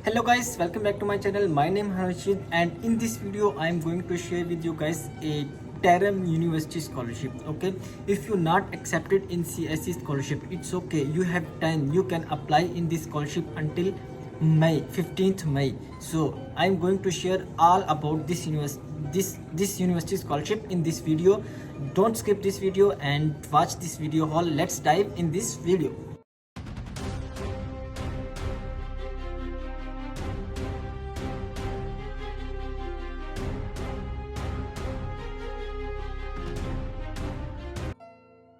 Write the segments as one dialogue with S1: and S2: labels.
S1: Hello guys, welcome back to my channel. My name is Harshit and in this video I am going to share with you guys a Taram University scholarship. Okay, if you're not accepted in CSE scholarship, it's okay, you have time, you can apply in this scholarship until May 15th May. So I'm going to share all about this university scholarship in this video. Don't skip this video and watch this video all. Let's dive in this video.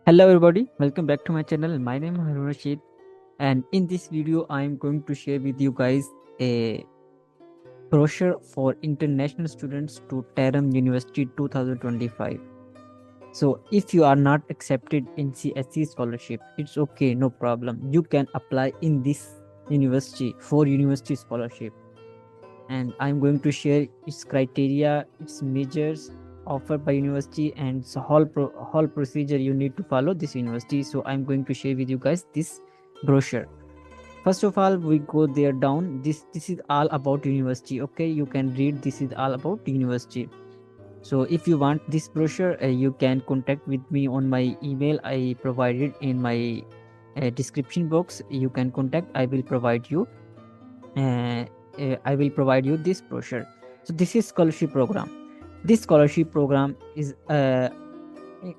S1: Hello everybody, welcome back to my channel. My name is Rashid and in this video I am going to share with you guys a brochure for international students to Taram University 2025. So if you are not accepted in CSE scholarship, it's okay, no problem. You can apply in this university for university scholarship. And I'm going to share its criteria, its measures offered by university, and so whole procedure you need to follow this university. So I'm going to share with you guys this brochure. First of all, we go there down. This is all about university. Okay, you can read. This is all about university. So if you want this brochure, you can contact with me on my email I provided in my description box. You can contact. I will provide you this brochure. So this is scholarship program. This scholarship program is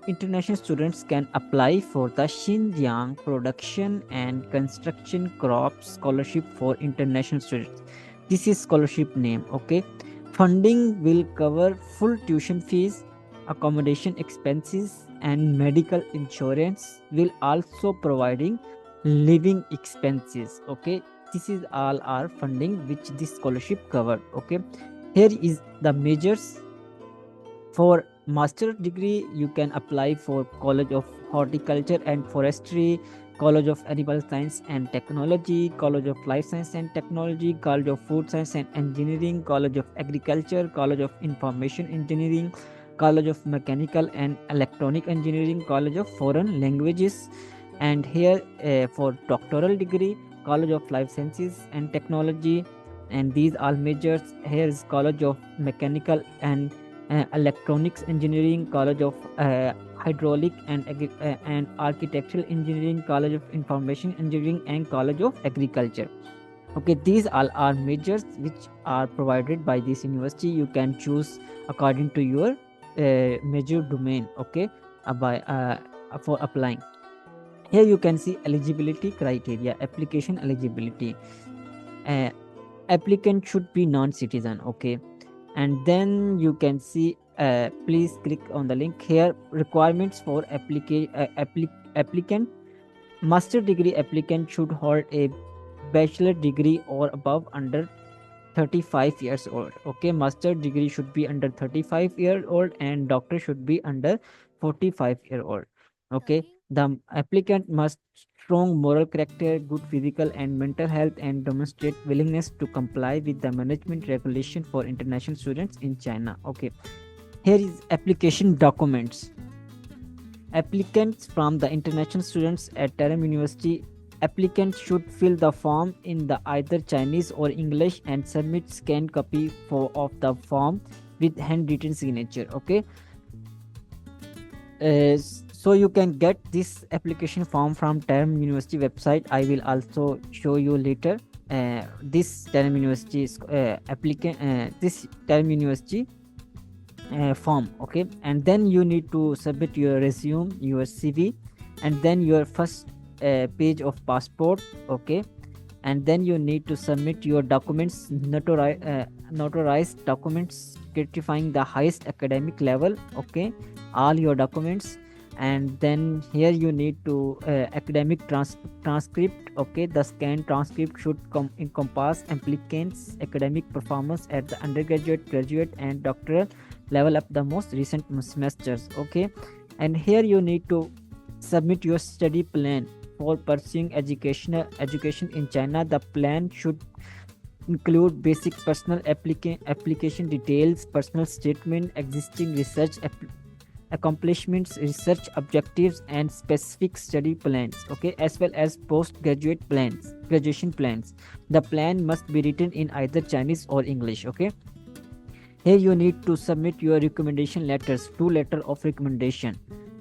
S1: international students can apply for the Xinjiang Production and Construction Crop Scholarship for international students. This is scholarship name. Okay, funding will cover full tuition fees, accommodation expenses, and medical insurance, will also providing living expenses. Okay, this is all our funding which this scholarship covered. Okay, here is the measures. For master degree, you can apply for College of Horticulture and Forestry, College of Animal Science and Technology, College of Life Science and Technology, College of Food Science and Engineering, College of Agriculture, College of Information Engineering, College of Mechanical and Electronic Engineering, College of Foreign Languages. And here for doctoral degree, College of Life Sciences and Technology. And these all majors. Here is College of Mechanical and Electronics Engineering, College of Hydraulic and Architectural Engineering, College of Information Engineering, and College of Agriculture. Okay, these all are majors which are provided by this university. You can choose according to your major domain. Okay, for applying. Here you can see eligibility criteria, application eligibility. Applicant should be non-citizen. Okay, and then you can see please click on the link here. Requirements for applicant: master degree applicant should hold a bachelor degree or above, under 35 years old. Okay, master degree should be under 35-year-old and doctor should be under 45-year-old. Okay, the applicant must strong moral character, good physical and mental health, and demonstrate willingness to comply with the management regulation for international students in China. Okay, here is application documents. Applicants from the international students at Taram University, applicants should fill the form in the either Chinese or English and submit scanned copy of the form with handwritten signature. Okay, so you can get this application form from Taram University website. I will also show you later this Taram University this Taram University form. Okay, and then you need to submit your resume, your CV, and then your first page of passport. Okay, and then you need to submit your documents, notarized documents certifying the highest academic level. Okay, all your documents. And then here you need to academic transcript. Okay, the scanned transcript should encompass applicants academic performance at the undergraduate, graduate and doctoral level of the most recent semesters. Okay, and here you need to submit your study plan for pursuing education in China. The plan should include basic personal application details, personal statement, existing research accomplishments, research objectives, and specific study plans, okay, as well as graduation plans. The plan must be written in either Chinese or English, okay. Here you need to submit your recommendation letters, 2 letter of recommendation.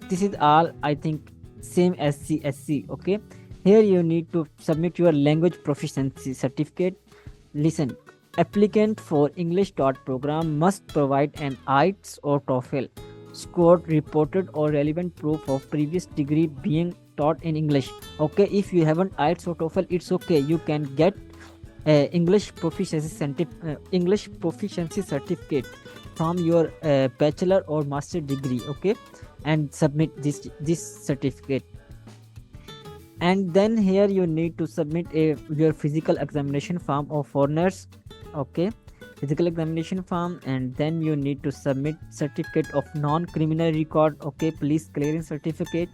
S1: This is all, I think, same as CSC, okay. Here you need to submit your language proficiency certificate. Listen, applicant for English program must provide an IELTS or TOEFL score reported or relevant proof of previous degree being taught in English. Okay, if you haven't IELTS or TOEFL, it's okay. You can get English proficiency certificate from your bachelor or master degree, okay, and submit this certificate. And then here you need to submit your physical examination form of foreigners, okay, physical examination form. And then you need to submit certificate of non-criminal record, okay, police clearance certificate.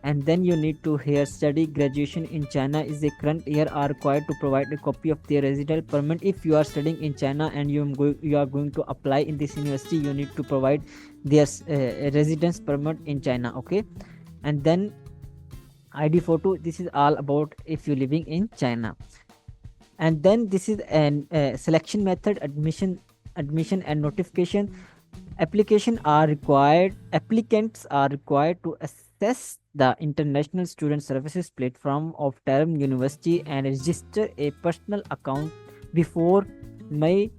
S1: And then you need to here study graduation in China is a current year are required to provide a copy of their residence permit. If you are studying in China and you are going to apply in this university, you need to provide their residence permit in China, okay. And then ID photo, this is all about if you're living in China. And then this is an selection method, admission and notification. Applicants are required to access the International Student Services platform of Durham University and register a personal account before May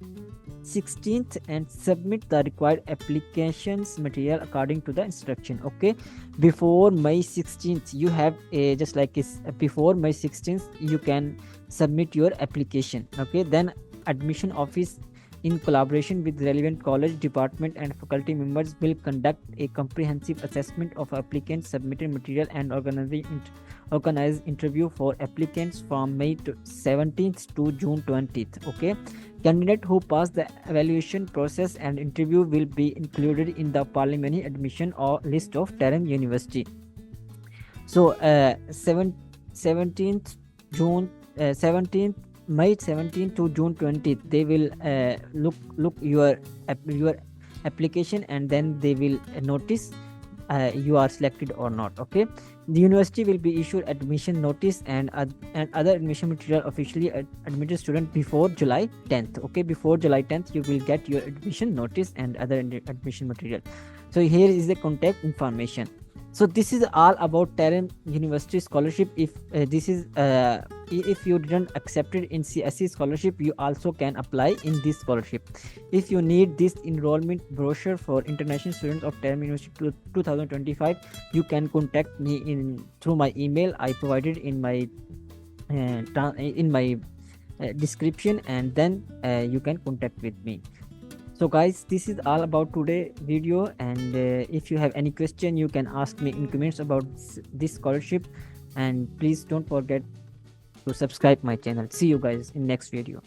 S1: 16th and submit the required applications material according to the instruction, okay. Before May 16th you have a just like before May 16th you can submit your application, okay. Then admission office in collaboration with relevant college department and faculty members will conduct a comprehensive assessment of applicants submitted material and organize interview for applicants from May 17th to June 20th, okay. Candidate who pass the evaluation process and interview will be included in the preliminary admission or list of Durham University. So 17th May 17th to June 20th they will look your application, and then they will notice you are selected or not, okay. The university will be issued admission notice and other admission material officially admitted student before July 10th, okay. Before July 10th you will get your admission notice and other admission material. So here is the contact information. So this is all about Durham University scholarship. If if you didn't accepted in CSE scholarship, you also can apply in this scholarship. If you need this enrollment brochure for international students of Durham University 2025, you can contact me through my email I provided in my description, and then you can contact with me. So guys, this is all about today video, and if you have any question you can ask me in comments about this scholarship, and please don't forget to subscribe my channel. See you guys in next video.